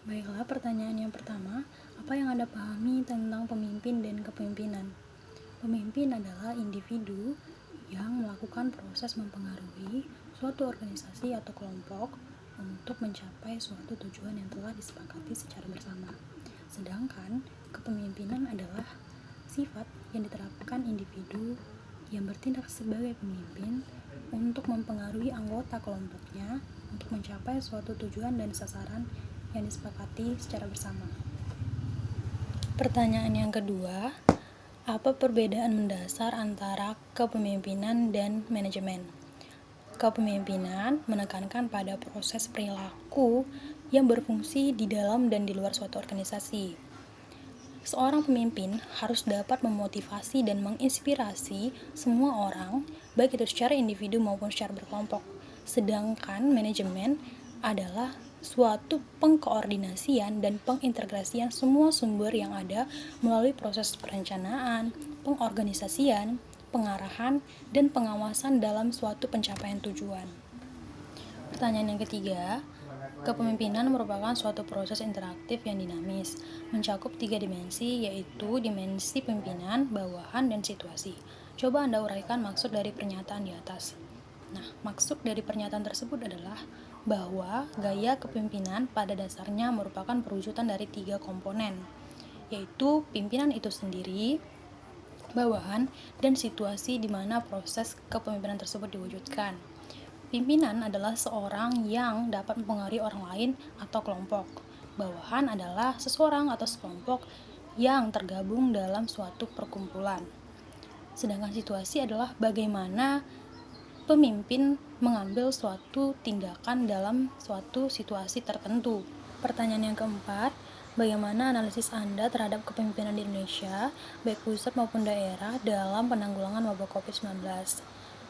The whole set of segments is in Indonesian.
Baiklah, pertanyaan yang pertama, apa yang Anda pahami tentang pemimpin dan kepemimpinan? Pemimpin adalah individu yang melakukan proses mempengaruhi suatu organisasi atau kelompok untuk mencapai suatu tujuan yang telah disepakati secara bersama. Sedangkan kepemimpinan adalah sifat yang diterapkan individu yang bertindak sebagai pemimpin untuk mempengaruhi anggota kelompoknya untuk mencapai suatu tujuan dan sasaran yang disepakati secara bersama. Pertanyaan yang kedua, apa perbedaan mendasar antara kepemimpinan dan manajemen? Kepemimpinan menekankan pada proses perilaku yang berfungsi di dalam dan di luar suatu organisasi. Seorang pemimpin harus dapat memotivasi dan menginspirasi semua orang, baik itu secara individu maupun secara berkelompok. Sedangkan manajemen adalah suatu pengkoordinasian dan pengintegrasian semua sumber yang ada melalui proses perencanaan, pengorganisasian, pengarahan, dan pengawasan dalam suatu pencapaian tujuan. Pertanyaan yang ketiga, kepemimpinan merupakan suatu proses interaktif yang dinamis, mencakup 3 dimensi, yaitu dimensi pimpinan, bawahan, dan situasi. Coba Anda uraikan maksud dari pernyataan di atas. Nah, maksud dari pernyataan tersebut adalah bahwa gaya kepemimpinan pada dasarnya merupakan perwujudan dari 3 komponen, yaitu pimpinan itu sendiri, bawahan, dan situasi di mana proses kepemimpinan tersebut diwujudkan. Pimpinan adalah seorang yang dapat mempengaruhi orang lain atau kelompok. Bawahan adalah seseorang atau sekelompok yang tergabung dalam suatu perkumpulan. Sedangkan situasi adalah bagaimana pemimpin mengambil suatu tindakan dalam suatu situasi tertentu. Pertanyaan yang keempat, bagaimana analisis Anda terhadap kepemimpinan di Indonesia, baik pusat maupun daerah, dalam penanggulangan wabah COVID-19?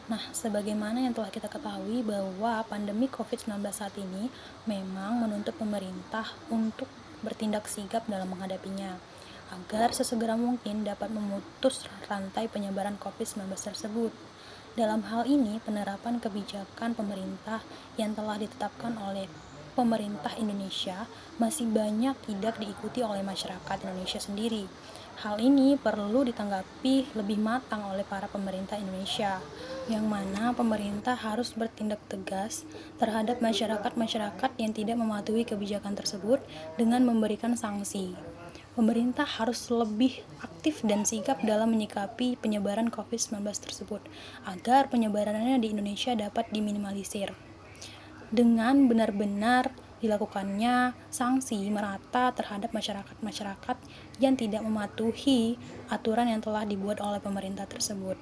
Nah, sebagaimana yang telah kita ketahui bahwa pandemi COVID-19 saat ini memang menuntut pemerintah untuk bertindak sigap dalam menghadapinya, agar sesegera mungkin dapat memutus rantai penyebaran COVID-19 tersebut. Dalam hal ini, penerapan kebijakan pemerintah yang telah ditetapkan oleh pemerintah Indonesia masih banyak tidak diikuti oleh masyarakat Indonesia sendiri. Hal ini perlu ditanggapi lebih matang oleh para pemerintah Indonesia, yang mana pemerintah harus bertindak tegas terhadap masyarakat-masyarakat yang tidak mematuhi kebijakan tersebut dengan memberikan sanksi. Pemerintah harus lebih aktif dan sigap dalam menyikapi penyebaran COVID-19 tersebut, agar penyebarannya di Indonesia dapat diminimalisir. Dengan benar-benar dilakukannya sanksi merata terhadap masyarakat-masyarakat yang tidak mematuhi aturan yang telah dibuat oleh pemerintah tersebut.